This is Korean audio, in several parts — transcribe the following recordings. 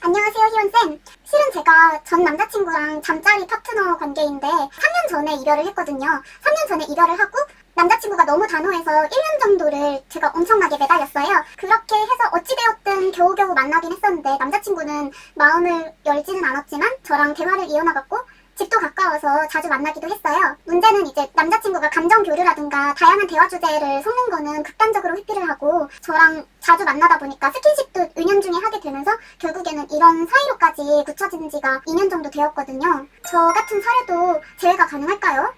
안녕하세요, 희원쌤. 실은 제가 전 남자친구랑 잠자리 파트너 관계인데 3년 전에 이별을 했거든요. 3년 전에 이별을 하고 남자친구가 너무 단호해서 1년 정도를 제가 엄청나게 매달렸어요. 그렇게 해서 어찌되었든 겨우겨우 만나긴 했었는데 남자친구는 마음을 열지는 않았지만 저랑 대화를 이어나갔고 집도 가까워서 자주 만나기도 했어요. 문제는 이제 남자친구가 감정 교류라든가 다양한 대화 주제를 섞는 거는 극단적으로 회피를 하고 저랑 자주 만나다 보니까 스킨십도 은연중에 하게 되면서 결국에는 이런 사이로까지 굳혀진 지가 2년 정도 되었거든요. 저 같은 사례도 재회가 가능할까요?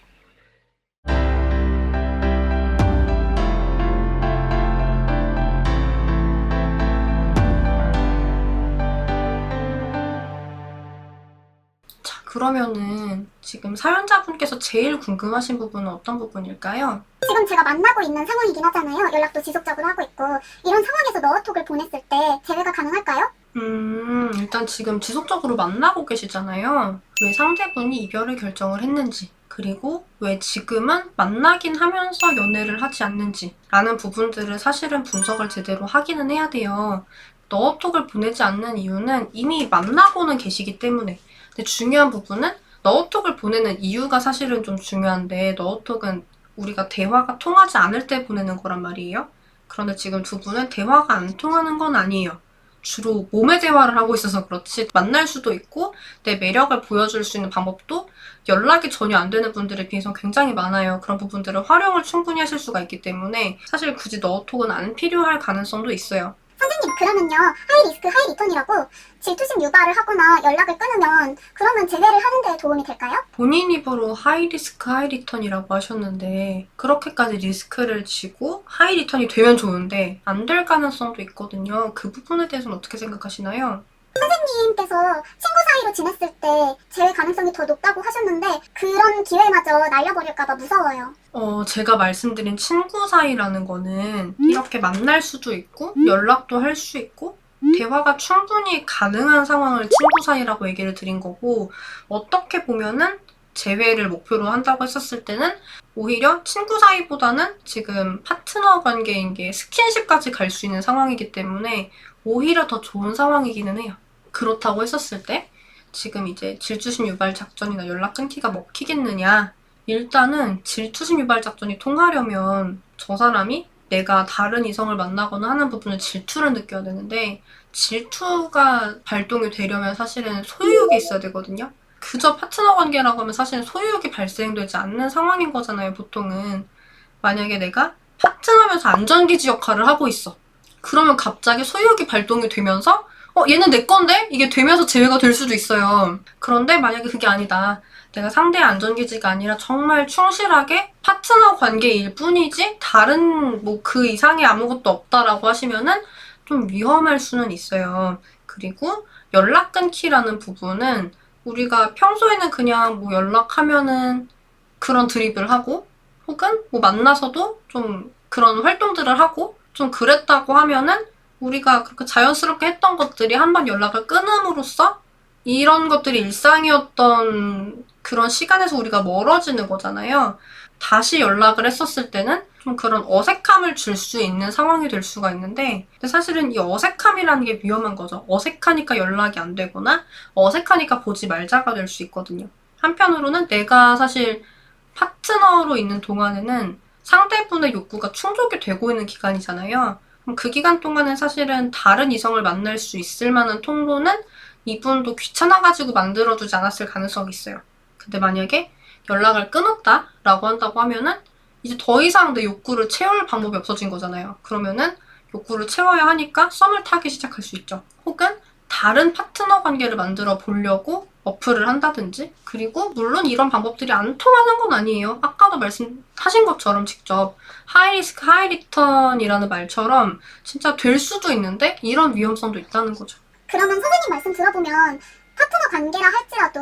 자, 그러면은 지금 사연자분께서 제일 궁금하신 부분은 어떤 부분일까요? 지금 제가 만나고 있는 상황이긴 하잖아요. 연락도 지속적으로 하고 있고 이런 상황에서 너어톡을 보냈을 때 재회가 가능할까요? 일단 지금 지속적으로 만나고 계시잖아요. 왜 상대분이 이별을 결정을 했는지, 그리고 왜 지금은 만나긴 하면서 연애를 하지 않는지 라는 부분들을 사실은 분석을 제대로 하기는 해야 돼요. 너톡을 보내지 않는 이유는 이미 만나고는 계시기 때문에. 근데 중요한 부분은 너톡을 보내는 이유가 사실은 좀 중요한데, 너톡은 우리가 대화가 통하지 않을 때 보내는 거란 말이에요. 그런데 지금 두 분은 대화가 안 통하는 건 아니에요. 주로 몸의 대화를 하고 있어서 그렇지 만날 수도 있고 내 매력을 보여줄 수 있는 방법도 연락이 전혀 안 되는 분들에 비해서 굉장히 많아요. 그런 부분들을 활용을 충분히 하실 수가 있기 때문에 사실 굳이 너톡은 안 필요할 가능성도 있어요. 선생님, 그러면요, 하이 리스크, 하이 리턴이라고 질투심 유발을 하거나 연락을 끊으면 그러면 재회를 하는 데 도움이 될까요? 본인 입으로 하이 리스크 하이 리턴이라고 하셨는데 그렇게까지 리스크를 지고 하이 리턴이 되면 좋은데 안 될 가능성도 있거든요. 그 부분에 대해서는 어떻게 생각하시나요? 선생님께서 친구 사이로 지냈을 때 재회 가능성이 더 높다고 하셨는데 그런 기회마저 날려버릴까봐 무서워요. 제가 말씀드린 친구 사이라는 거는 이렇게 만날 수도 있고 연락도 할 수 있고 대화가 충분히 가능한 상황을 친구 사이라고 얘기를 드린 거고, 어떻게 보면은 재회를 목표로 한다고 했었을 때는 오히려 친구 사이보다는 지금 파트너 관계인 게 스킨십까지 갈 수 있는 상황이기 때문에 오히려 더 좋은 상황이기는 해요. 그렇다고 했었을 때 지금 이제 질투심 유발 작전이나 연락 끊기가 먹히겠느냐? 일단은 질투심 유발 작전이 통하려면 저 사람이 내가 다른 이성을 만나거나 하는 부분을 질투를 느껴야 되는데, 질투가 발동이 되려면 사실은 소유욕이 있어야 되거든요. 그저 파트너 관계라고 하면 사실은 소유욕이 발생되지 않는 상황인 거잖아요, 보통은. 만약에 내가 파트너면서 안전기지 역할을 하고 있어. 그러면 갑자기 소유욕이 발동이 되면서 얘는 내 건데? 이게 되면서 제외가 될 수도 있어요. 그런데 만약에 그게 아니다. 내가 상대의 안전기지가 아니라 정말 충실하게 파트너 관계일 뿐이지 다른 뭐 그 이상의 아무것도 없다라고 하시면은 좀 위험할 수는 있어요. 그리고 연락 끊기라는 부분은 우리가 평소에는 그냥 뭐 연락하면은 그런 드립을 하고 혹은 뭐 만나서도 좀 그런 활동들을 하고 좀 그랬다고 하면은 우리가 그렇게 자연스럽게 했던 것들이 한번 연락을 끊음으로써 이런 것들이 일상이었던 그런 시간에서 우리가 멀어지는 거잖아요. 다시 연락을 했었을 때는 좀 그런 어색함을 줄 수 있는 상황이 될 수가 있는데, 근데 사실은 이 어색함이라는 게 위험한 거죠. 어색하니까 연락이 안 되거나 어색하니까 보지 말자가 될 수 있거든요. 한편으로는 내가 사실 파트너로 있는 동안에는 상대분의 욕구가 충족이 되고 있는 기간이잖아요. 그럼 그 기간 동안은 사실은 다른 이성을 만날 수 있을 만한 통로는 이분도 귀찮아가지고 만들어두지 않았을 가능성이 있어요. 근데 만약에 연락을 끊었다라고 한다고 하면은 이제 더 이상 내 욕구를 채울 방법이 없어진 거잖아요. 그러면은 욕구를 채워야 하니까 썸을 타기 시작할 수 있죠. 혹은 다른 파트너 관계를 만들어 보려고 어플을 한다든지. 그리고 물론 이런 방법들이 안 통하는 건 아니에요. 아까도 말씀하신 것처럼 직접 하이 리스크 하이 리턴이라는 말처럼 진짜 될 수도 있는데 이런 위험성도 있다는 거죠. 그러면 선생님 말씀 들어보면 파트너 관계라 할지라도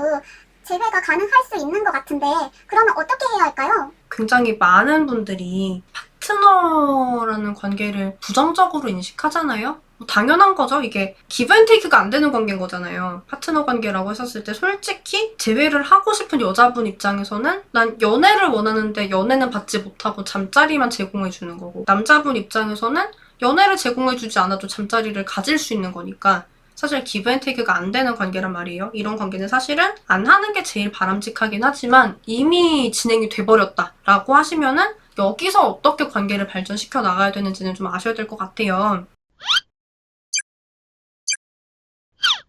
재회가 가능할 수 있는 것 같은데 그러면 어떻게 해야 할까요? 굉장히 많은 분들이 파트너라는 관계를 부정적으로 인식하잖아요. 뭐 당연한 거죠. 이게 기브 앤 테이크가 안 되는 관계인 거잖아요. 파트너 관계라고 했었을 때 솔직히 재회를 하고 싶은 여자분 입장에서는 난 연애를 원하는데 연애는 받지 못하고 잠자리만 제공해 주는 거고, 남자분 입장에서는 연애를 제공해 주지 않아도 잠자리를 가질 수 있는 거니까 사실 기브앤테이크가 안 되는 관계란 말이에요. 이런 관계는 사실은 안 하는 게 제일 바람직하긴 하지만 이미 진행이 돼버렸다라고 하시면은 여기서 어떻게 관계를 발전시켜 나가야 되는지는 좀 아셔야 될 것 같아요.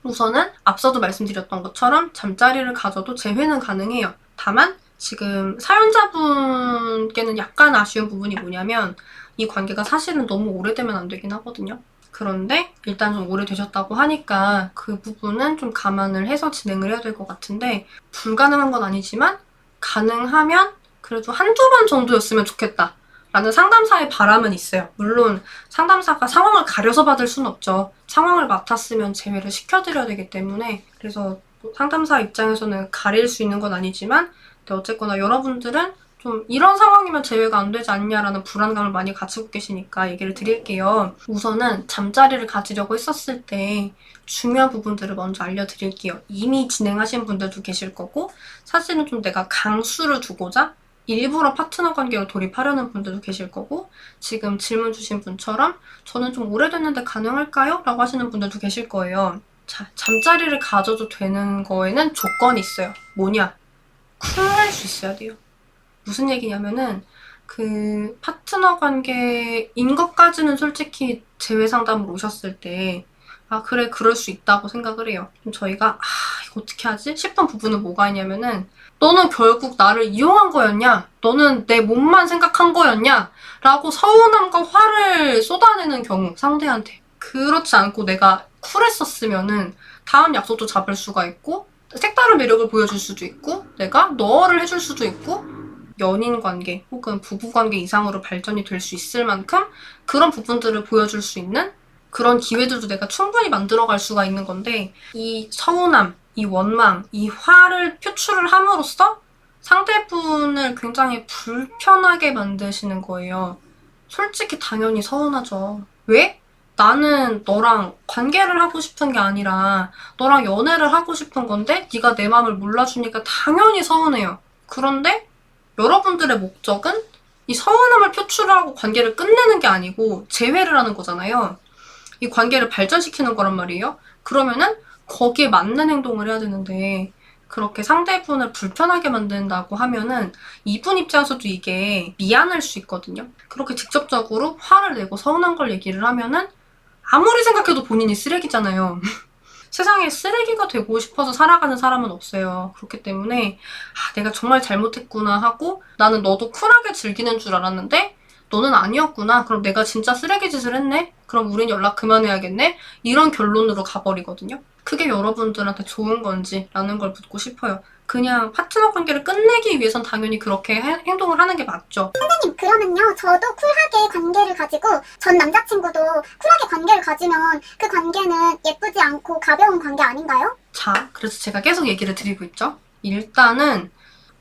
우선은 앞서도 말씀드렸던 것처럼 잠자리를 가져도 재회는 가능해요. 다만 지금 사연자분께는 약간 아쉬운 부분이 뭐냐면 이 관계가 사실은 너무 오래되면 안 되긴 하거든요. 그런데 일단 좀 오래되셨다고 하니까 그 부분은 좀 감안을 해서 진행을 해야 될 것 같은데 불가능한 건 아니지만 가능하면 그래도 한두 번 정도였으면 좋겠다. 라는 상담사의 바람은 있어요. 물론 상담사가 상황을 가려서 받을 수는 없죠. 상황을 맡았으면 제외를 시켜드려야 되기 때문에 그래서 상담사 입장에서는 가릴 수 있는 건 아니지만 근데 어쨌거나 여러분들은 좀 이런 상황이면 제외가 안 되지 않냐라는 불안감을 많이 가지고 계시니까 얘기를 드릴게요. 우선은 잠자리를 가지려고 했었을 때 중요한 부분들을 먼저 알려드릴게요. 이미 진행하신 분들도 계실 거고 사실은 좀 내가 강수를 두고자 일부러 파트너 관계로 돌입하려는 분들도 계실 거고 지금 질문 주신 분처럼 저는 좀 오래됐는데 가능할까요? 라고 하시는 분들도 계실 거예요. 자, 잠자리를 가져도 되는 거에는 조건이 있어요. 뭐냐? 쿨할 수 있어야 돼요. 무슨 얘기냐면은 그 파트너 관계인 것까지는 솔직히 재회 상담으로 오셨을 때 아 그래 그럴 수 있다고 생각을 해요. 그럼 저희가 아 이거 어떻게 하지? 싶은 부분은 뭐가 있냐면은 너는 결국 나를 이용한 거였냐? 너는 내 몸만 생각한 거였냐? 라고 서운함과 화를 쏟아내는 경우 상대한테 그렇지 않고 내가 쿨했었으면은 다음 약속도 잡을 수가 있고 색다른 매력을 보여줄 수도 있고 내가 너를 해줄 수도 있고 연인 관계 혹은 부부 관계 이상으로 발전이 될 수 있을 만큼 그런 부분들을 보여줄 수 있는 그런 기회들도 내가 충분히 만들어갈 수가 있는 건데 이 서운함, 이 원망, 이 화를 표출을 함으로써 상대분을 굉장히 불편하게 만드시는 거예요. 솔직히 당연히 서운하죠. 왜? 나는 너랑 관계를 하고 싶은 게 아니라 너랑 연애를 하고 싶은 건데 네가 내 마음을 몰라주니까 당연히 서운해요. 그런데 여러분들의 목적은 이 서운함을 표출하고 관계를 끝내는 게 아니고 재회를 하는 거잖아요. 이 관계를 발전시키는 거란 말이에요. 그러면은 거기에 맞는 행동을 해야 되는데 그렇게 상대분을 불편하게 만든다고 하면은 이분 입장에서도 이게 미안할 수 있거든요. 그렇게 직접적으로 화를 내고 서운한 걸 얘기를 하면은 아무리 생각해도 본인이 쓰레기잖아요. 세상에 쓰레기가 되고 싶어서 살아가는 사람은 없어요. 그렇기 때문에 아, 내가 정말 잘못했구나 하고 나는 너도 쿨하게 즐기는 줄 알았는데 너는 아니었구나. 그럼 내가 진짜 쓰레기 짓을 했네? 그럼 우린 연락 그만해야겠네? 이런 결론으로 가버리거든요. 그게 여러분들한테 좋은 건지 라는 걸 묻고 싶어요. 그냥 파트너 관계를 끝내기 위해선 당연히 그렇게 행동을 하는 게 맞죠. 선생님, 그러면요, 저도 쿨하게 관계를 가지고 전 남자친구도 쿨하게 관계를 가지면 그 관계는 예쁘지 않고 가벼운 관계 아닌가요? 자, 그래서 제가 계속 얘기를 드리고 있죠. 일단은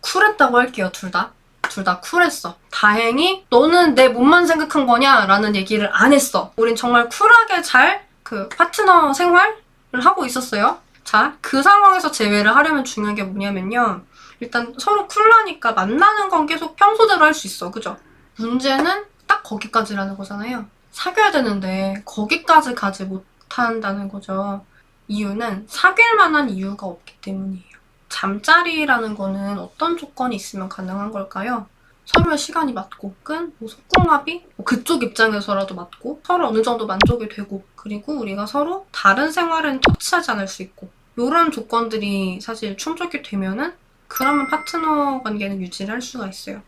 쿨했다고 할게요, 둘 다. 둘 다 쿨했어. 다행히 너는 내 몸만 생각한 거냐? 라는 얘기를 안 했어. 우린 정말 쿨하게 잘 그 파트너 생활을 하고 있었어요. 자, 그 상황에서 재회를 하려면 중요한 게 뭐냐면요. 일단 서로 쿨하니까 만나는 건 계속 평소대로 할 수 있어. 그죠? 문제는 딱 거기까지라는 거잖아요. 사귀어야 되는데 거기까지 가지 못한다는 거죠. 이유는 사귈 만한 이유가 없기 때문이에요. 잠자리라는 거는 어떤 조건이 있으면 가능한 걸까요? 서로의 시간이 맞고, 뭐 속궁합이 그쪽 입장에서라도 맞고, 서로 어느 정도 만족이 되고, 그리고 우리가 서로 다른 생활은 터치하지 않을 수 있고, 이런 조건들이 사실 충족이 되면은 그러면 파트너 관계는 유지를 할 수가 있어요.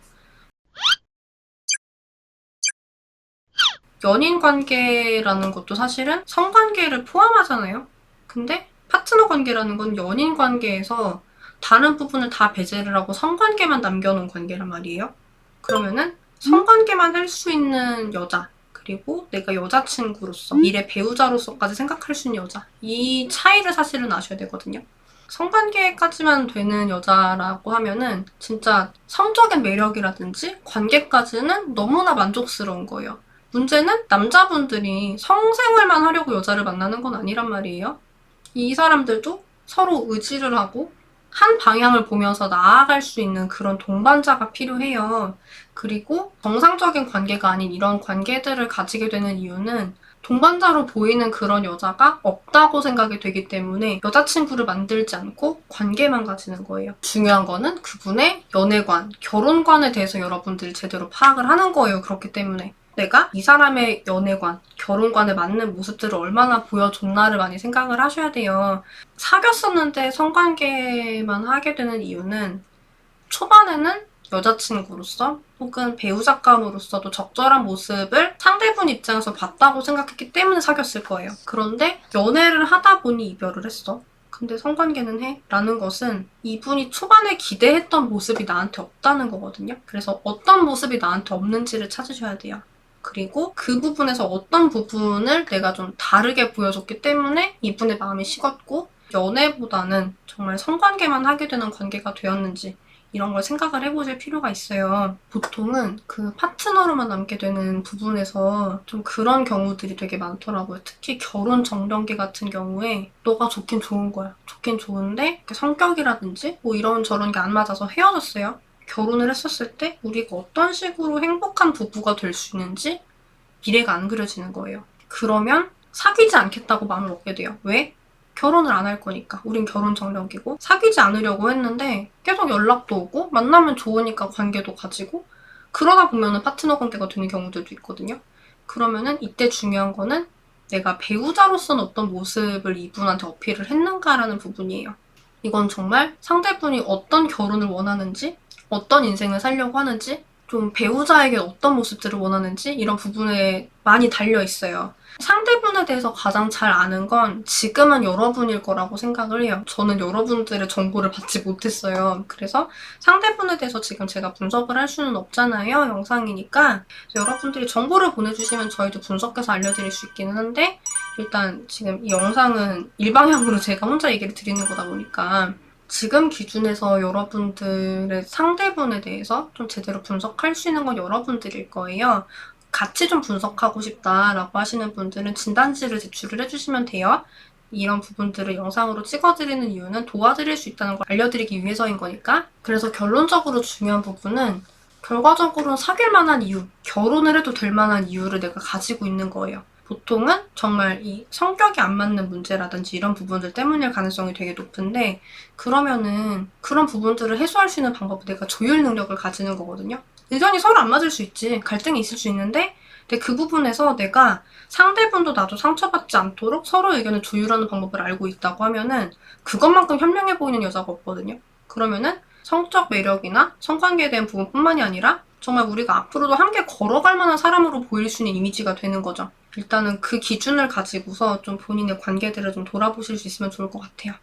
연인 관계라는 것도 사실은 성관계를 포함하잖아요. 근데 파트너 관계라는 건 연인 관계에서 다른 부분을 다 배제를 하고 성관계만 남겨놓은 관계란 말이에요. 그러면은 성관계만 할 수 있는 여자, 그리고 내가 여자친구로서 미래 배우자로서까지 생각할 수 있는 여자, 이 차이를 사실은 아셔야 되거든요. 성관계까지만 되는 여자라고 하면은 진짜 성적인 매력이라든지 관계까지는 너무나 만족스러운 거예요. 문제는 남자분들이 성생활만 하려고 여자를 만나는 건 아니란 말이에요. 이 사람들도 서로 의지를 하고 한 방향을 보면서 나아갈 수 있는 그런 동반자가 필요해요. 그리고 정상적인 관계가 아닌 이런 관계들을 가지게 되는 이유는 동반자로 보이는 그런 여자가 없다고 생각이 되기 때문에 여자친구를 만들지 않고 관계만 가지는 거예요. 중요한 거는 그분의 연애관, 결혼관에 대해서 여러분들이 제대로 파악을 하는 거예요. 그렇기 때문에 내가 이 사람의 연애관, 결혼관에 맞는 모습들을 얼마나 보여줬나를 많이 생각을 하셔야 돼요. 사귀었었는데 성관계만 하게 되는 이유는 초반에는 여자친구로서 혹은 배우자감으로서도 적절한 모습을 상대분 입장에서 봤다고 생각했기 때문에 사귀었을 거예요. 그런데 연애를 하다 보니 이별을 했어. 근데 성관계는 해? 라는 것은 이분이 초반에 기대했던 모습이 나한테 없다는 거거든요. 그래서 어떤 모습이 나한테 없는지를 찾으셔야 돼요. 그리고 그 부분에서 어떤 부분을 내가 좀 다르게 보여줬기 때문에 이분의 마음이 식었고 연애보다는 정말 성관계만 하게 되는 관계가 되었는지 이런 걸 생각을 해보실 필요가 있어요. 보통은 그 파트너로만 남게 되는 부분에서 좀 그런 경우들이 되게 많더라고요. 특히 결혼 정년기 같은 경우에 너가 좋긴 좋은 거야. 좋긴 좋은데 성격이라든지 뭐 이런저런 게 안 맞아서 헤어졌어요. 결혼을 했었을 때 우리가 어떤 식으로 행복한 부부가 될 수 있는지 미래가 안 그려지는 거예요. 그러면 사귀지 않겠다고 마음을 먹게 돼요. 왜? 결혼을 안 할 거니까. 우린 결혼 정년기고 사귀지 않으려고 했는데 계속 연락도 오고 만나면 좋으니까 관계도 가지고 그러다 보면은 파트너 관계가 되는 경우들도 있거든요. 그러면은 이때 중요한 거는 내가 배우자로서는 어떤 모습을 이분한테 어필을 했는가라는 부분이에요. 이건 정말 상대분이 어떤 결혼을 원하는지, 어떤 인생을 살려고 하는지, 좀 배우자에게 어떤 모습들을 원하는지 이런 부분에 많이 달려 있어요. 상대분에 대해서 가장 잘 아는 건 지금은 여러분일 거라고 생각을 해요. 저는 여러분들의 정보를 받지 못했어요. 그래서 상대분에 대해서 지금 제가 분석을 할 수는 없잖아요. 영상이니까. 여러분들이 정보를 보내주시면 저희도 분석해서 알려드릴 수 있기는 한데 일단 지금 이 영상은 일방향으로 제가 혼자 얘기를 드리는 거다 보니까 지금 기준에서 여러분들의 상대분에 대해서 좀 제대로 분석할 수 있는 건 여러분들일 거예요. 같이 좀 분석하고 싶다라고 하시는 분들은 진단지를 제출을 해주시면 돼요. 이런 부분들을 영상으로 찍어드리는 이유는 도와드릴 수 있다는 걸 알려드리기 위해서인 거니까. 그래서 결론적으로 중요한 부분은 결과적으로 사귈 만한 이유, 결혼을 해도 될 만한 이유를 내가 가지고 있는 거예요. 보통은 정말 이 성격이 안 맞는 문제라든지 이런 부분들 때문일 가능성이 되게 높은데 그러면은 그런 부분들을 해소할 수 있는 방법은 내가 조율 능력을 가지는 거거든요. 의견이 서로 안 맞을 수 있지. 갈등이 있을 수 있는데 근데 그 부분에서 내가 상대분도 나도 상처받지 않도록 서로 의견을 조율하는 방법을 알고 있다고 하면은 그것만큼 현명해 보이는 여자가 없거든요. 그러면은 성적 매력이나 성관계에 대한 부분뿐만이 아니라 정말 우리가 앞으로도 함께 걸어갈 만한 사람으로 보일 수 있는 이미지가 되는 거죠. 일단은 그 기준을 가지고서 좀 본인의 관계들을 좀 돌아보실 수 있으면 좋을 것 같아요.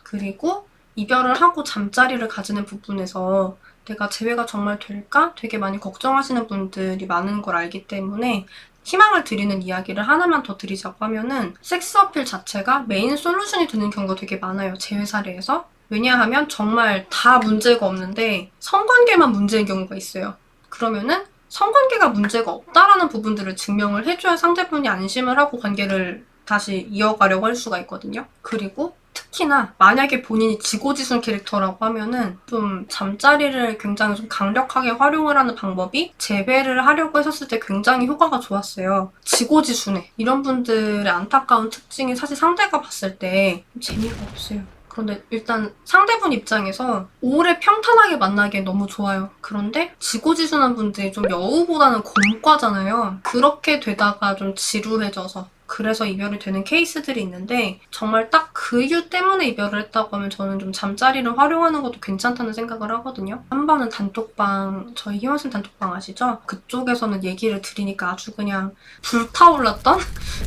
그리고 이별을 하고 잠자리를 가지는 부분에서 내가 재회가 정말 될까? 되게 많이 걱정하시는 분들이 많은 걸 알기 때문에 희망을 드리는 이야기를 하나만 더 드리자고 하면은 섹스 어필 자체가 메인 솔루션이 되는 경우가 되게 많아요. 재회 사례에서. 왜냐하면 정말 다 문제가 없는데 성관계만 문제인 경우가 있어요. 그러면은 성관계가 문제가 없다라는 부분들을 증명을 해줘야 상대분이 안심을 하고 관계를 다시 이어가려고 할 수가 있거든요. 그리고 특히나 만약에 본인이 지고지순 캐릭터라고 하면은 좀 잠자리를 굉장히 좀 강력하게 활용을 하는 방법이 재회를 하려고 했었을 때 굉장히 효과가 좋았어요. 지고지순해. 이런 분들의 안타까운 특징이 사실 상대가 봤을 때 재미가 없어요. 그런데 일단 상대분 입장에서 오래 평탄하게 만나기엔 너무 좋아요. 그런데 지고지순한 분들이 좀 여우보다는 곰과잖아요. 그렇게 되다가 좀 지루해져서 그래서 이별이 되는 케이스들이 있는데 정말 딱 그 이유 때문에 이별을 했다고 하면 저는 좀 잠자리를 활용하는 것도 괜찮다는 생각을 하거든요. 한 번은 단톡방, 저희 희원쌤 단톡방 아시죠? 그쪽에서는 얘기를 드리니까 아주 그냥 불타올랐던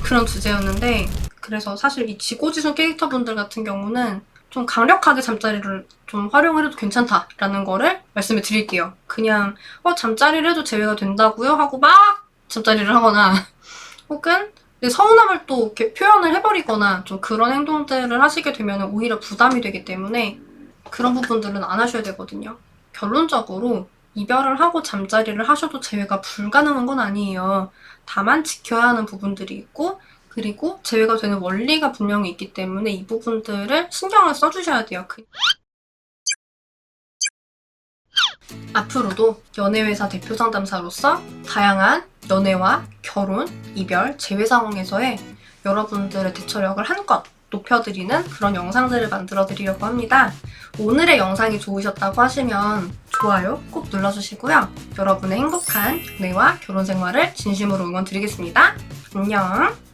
그런 주제였는데 그래서 사실 이 지고지순 캐릭터분들 같은 경우는 좀 강력하게 잠자리를 좀 활용을 해도 괜찮다라는 거를 말씀을 드릴게요. 그냥 잠자리를 해도 제외가 된다고요? 하고 막 잠자리를 하거나 혹은 서운함을 또 이렇게 표현을 해버리거나 좀 그런 행동들을 하시게 되면 오히려 부담이 되기 때문에 그런 부분들은 안 하셔야 되거든요. 결론적으로 이별을 하고 잠자리를 하셔도 재회가 불가능한 건 아니에요. 다만 지켜야 하는 부분들이 있고 그리고 재회가 되는 원리가 분명히 있기 때문에 이 부분들을 신경을 써주셔야 돼요. 앞으로도 연애회사 대표 상담사로서 다양한 연애와 결혼, 이별, 재회 상황에서의 여러분들의 대처력을 한껏 높여드리는 그런 영상들을 만들어 드리려고 합니다. 오늘의 영상이 좋으셨다고 하시면 좋아요 꼭 눌러주시고요. 여러분의 행복한 연애와 결혼 생활을 진심으로 응원드리겠습니다. 안녕!